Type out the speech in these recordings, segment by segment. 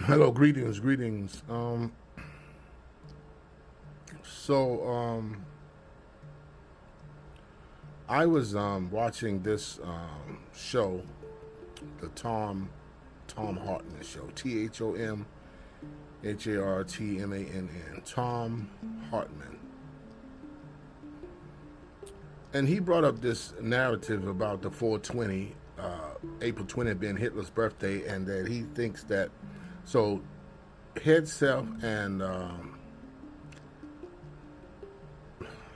Hello, greetings. So I was watching this show, the Tom Hartman show, THOMHARTMANN, Tom Hartman, and he brought up this narrative about the 420, April 20th being Hitler's birthday, and that he thinks that so head self and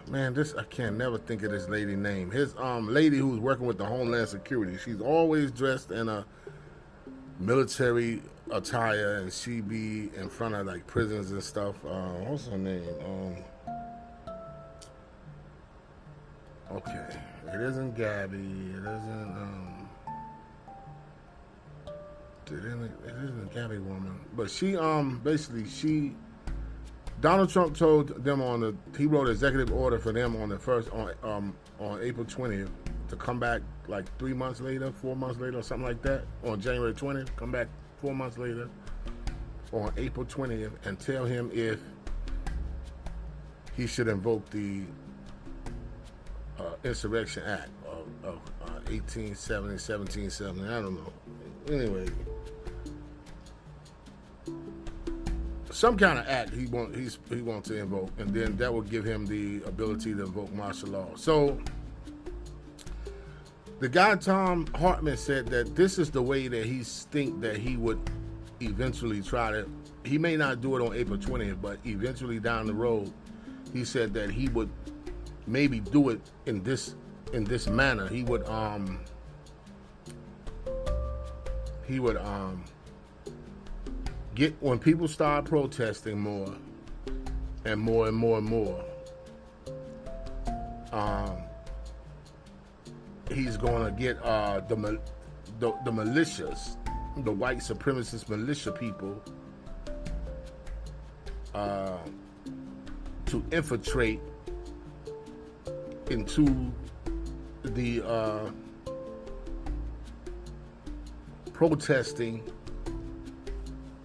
man, this I can't never think of this lady name. His lady who's working with the Homeland Security. She's always dressed in a military attire, and she be in front of like prisons and stuff. What's her name? Okay, it isn't Gabby. It isn't. It isn't Gabby woman, but she basically she Donald Trump told them he wrote an executive order for them on the first on April 20th to come back like 3 months later, 4 months later, or something like that. On January 20th, come back 4 months later on April 20th and tell him if he should invoke the Insurrection Act of 1870, 1770. I don't know. Anyway, some kind of act he wants to invoke, and then that will give him the ability to invoke martial law. So the guy Tom Hartman said that this is the way that he think that he would eventually try to. He may not do it on April 20th, but eventually down the road, he said that he would maybe do it in this manner. He would get when people start protesting more and more and more and more, he's gonna get the militias, the white supremacist militia people, to infiltrate into the protesting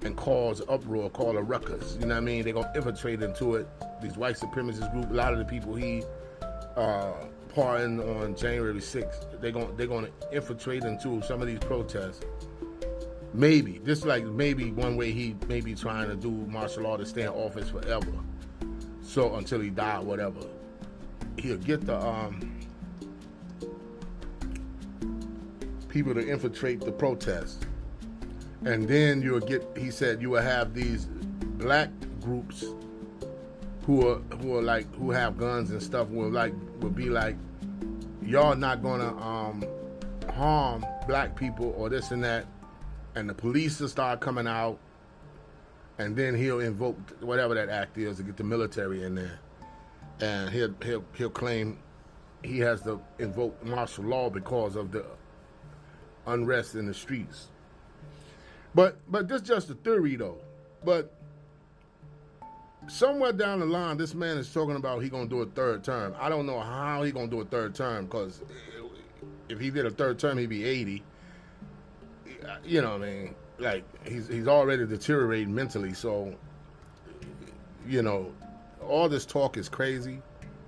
and cause uproar, call a ruckus. You know what I mean? They're gonna infiltrate into it. These white supremacist group, a lot of the people he pardoned on January 6th, they're gonna infiltrate into some of these protests. Maybe this like maybe one way he may be trying to do martial law to stay in office forever. So until he die, whatever, he'll get the people to infiltrate the protests. And then he said you will have these black groups who have guns and stuff will be like, y'all not gonna harm black people or this and that, and the police will start coming out, and then he'll invoke whatever that act is to get the military in there, and he'll claim he has to invoke martial law because of the unrest in the streets. But this is just a theory though. But somewhere down the line, this man is talking about he gonna do a third term. I don't know how he gonna do a third term, because if he did a third term, he'd be 80. You know what I mean? Like he's already deteriorating mentally. So all this talk is crazy,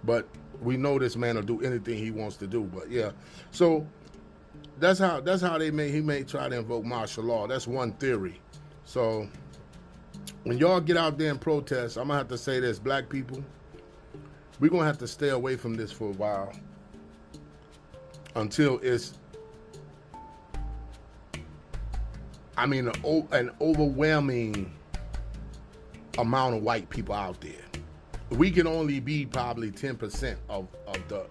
but we know this man will do anything he wants to do. But yeah, so. That's how he may try to invoke martial law. That's one theory. So when y'all get out there and protest, I'm gonna have to say this, black people, we're gonna have to stay away from this for a while until it's an overwhelming amount of white people out there. We can only be probably 10% of the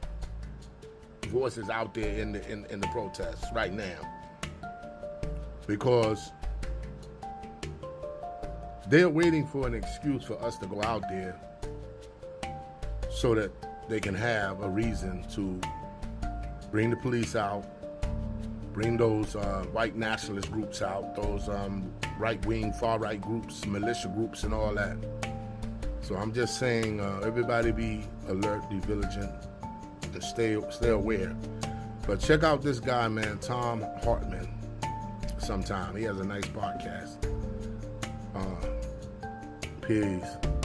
voices out there in the protests right now, because they're waiting for an excuse for us to go out there so that they can have a reason to bring the police out, bring those white nationalist groups out, those right-wing, far-right groups, militia groups, and all that. So I'm just saying, everybody be alert, be vigilant, and stay aware. But check out this guy, man, Tom Hartman, sometime. He has a nice podcast. Peace.